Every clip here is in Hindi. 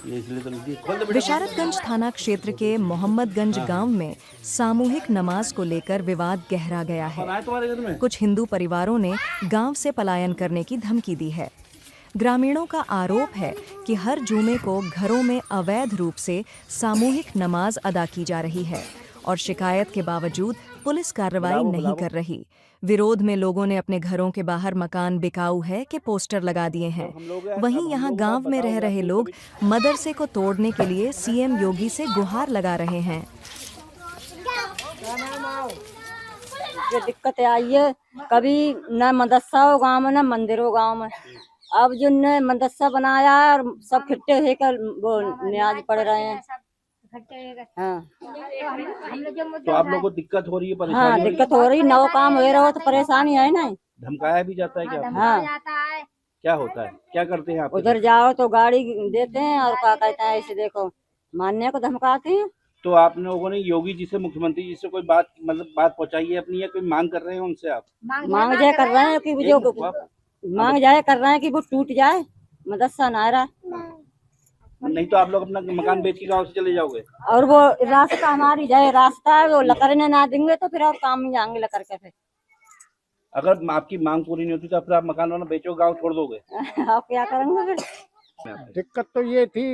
विशारतगंज थाना क्षेत्र के मोहम्मदगंज गांव में सामूहिक नमाज को लेकर विवाद गहरा गया है। कुछ हिंदू परिवारों ने गांव से पलायन करने की धमकी दी है। ग्रामीणों का आरोप है कि हर जुमे को घरों में अवैध रूप से सामूहिक नमाज अदा की जा रही है और शिकायत के बावजूद पुलिस कार्रवाई नहीं कर रही। विरोध में लोगों ने अपने घरों के बाहर मकान बिकाऊ है के पोस्टर लगा दिए हैं। वहीं यहां गांव में रह रहे लोग मदरसे को तोड़ने के लिए सीएम योगी से गुहार लगा रहे हैं। ये दिक्कत आई है, कभी न मदरसा हो गाँव में न मंदिर हो गाँव में। अब जो ने मदरसा बनाया है और सब खट्टे होकर वो न्याज पढ़ रहे हैं। हाँ। तो आप लोगों को दिक्कत हो रही है, परेशानी? हाँ, दिक्कत हो रही, नौ काम हो रहा हो तो परेशानी है ना। धमकाया भी जाता है क्या? हाँ। क्या होता है, क्या करते हैं आप? उधर जाओ तो गाड़ी देते हैं और क्या कहते हैं, ऐसे देखो मानने को धमकाते हैं। तो आप लोगों ने योगी जी से, मुख्यमंत्री जी से कोई बात बात पहुंचाई है अपनी, या कोई मांग कर रहे हैं उनसे? आप मांग जाए कर रहे हैं कि जो मांग जाए कर रहे हैं कि वो टूट जाए, मदरसा ना रहा। नहीं तो आप लोग अपना मकान बेच के गाँव से चले जाओगे? और वो रास्ता हमारी जाए रास्ता है, वो लकड़ने ना देंगे तो फिर और काम में जाएंगे लकड़ के। फिर अगर आपकी मांग पूरी नहीं होती तो फिर आप मकान वाला बेचो, गाँव छोड़ दोगे? आप क्या करेंगे फिर? दिक्कत तो ये थी,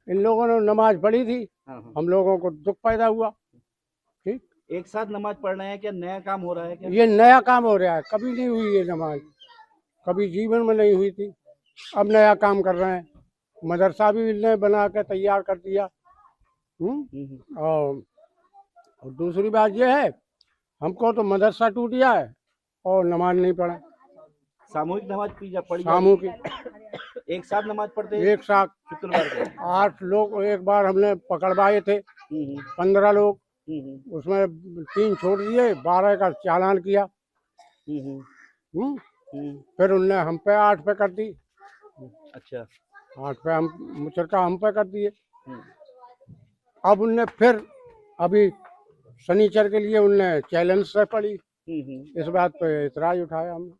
इन लोगों ने नमाज पढ़ी थी, हम लोगों को दुख पैदा हुआ। ठीक, एक साथ नमाज पढ़ रहे हैं, क्या नया काम हो रहा है क्या? ये नया काम हो रहा है, कभी नहीं हुई ये नमाज, कभी जीवन में नहीं हुई थी, अब नया काम कर रहे हैं। मदरसा भी इन्होंने बना के तैयार कर दिया। और दूसरी बात ये है, हमको तो मदरसा टूट गया है और नमाज नहीं पढ़ा। सामूहिक नमाज पढ़ी? सामूहिक एक साथ नमाज पढ़ते हैं? एक साथ शुक्रवार को 8 लोग एक बार हमने पकड़वाए थे, 15 लोग, उसमें 3 छोड़ दिए, 12 का चालान किया। फिर उनने हम पे 8 पे कर दी। अच्छा, 8 पे हम मुचरका हम पे कर दिए। अब उनने फिर अभी शनिचर के लिए उनने चैलेंज से पड़ी, इस बात पे इतराज उठाया हमने।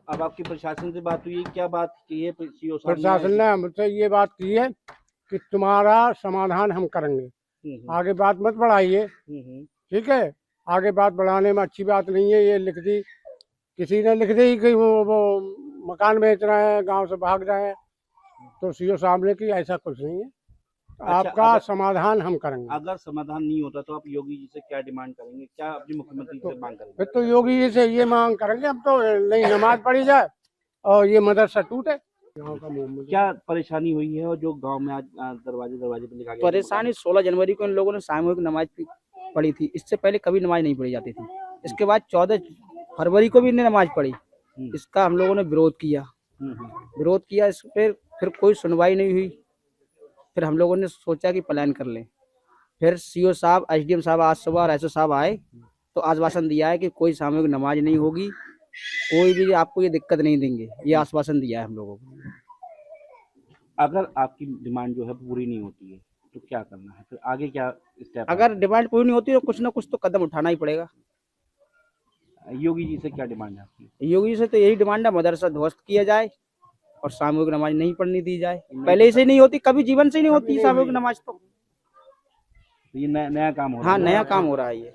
अब आपकी प्रशासन से बात हुई, क्या बात की है? प्रशासन ने हमसे ये बात की है कि तुम्हारा समाधान हम करेंगे, आगे बात मत बढ़ाइए। ठीक है, आगे बात बढ़ाने में अच्छी बात नहीं है। ये लिख दी, किसी ने लिख दी कि वो मकान बेच रहे हैं, गांव से भाग रहे हैं, तो सीओ साहब ने की ऐसा कुछ नहीं है। अच्छा, आपका समाधान हम करेंगे। अगर समाधान नहीं होता तो आप योगी जी से क्या डिमांड करेंगे? क्या अपने मुख्यमंत्री से मांग करेंगे? फिर तो योगी जी से ये मांग करेंगे हम तो नई नमाज पढ़ी जाए और ये मदरसा टूटे। क्या परेशानी हुई है और जो गांव में आज दरवाजे पे लिखा गया? परेशानी 16 जनवरी को इन लोगों ने सामूहिक नमाज पढ़ी थी। इससे पहले कभी नमाज नहीं पढ़ी जाती थी। इसके बाद 14 फरवरी को भी इन्हें नमाज पढ़ी। इसका हम लोगों ने विरोध किया। इस पर फिर कोई सुनवाई नहीं हुई। फिर हम लोगों ने सोचा कि पलायन कर लें। फिर सीओ साहब, एसडीएम साहब आज सुबह और एसओ साहब आए तो आश्वासन दिया है कि कोई सामूहिक नमाज नहीं होगी, कोई भी आपको ये दिक्कत नहीं देंगे, ये आश्वासन दिया है हम लोगों को। अगर आपकी डिमांड जो है पूरी नहीं होती है तो क्या करना है? फिर आगे क्या स्टेप? अगर डिमांड पूरी नहीं होती तो कुछ ना कुछ तो कदम उठाना ही पड़ेगा। योगी जी से क्या डिमांड है आपकी? योगी जी से तो यही डिमांड है, मदरसा ध्वस्त किया जाए और सामूहिक नमाज नहीं पढ़नी दी जाए। पहले से नहीं होती, कभी जीवन से नहीं होती सामूहिक नमाज। तो ये नया काम हो रहा है? हाँ, नया काम हो रहा है ये।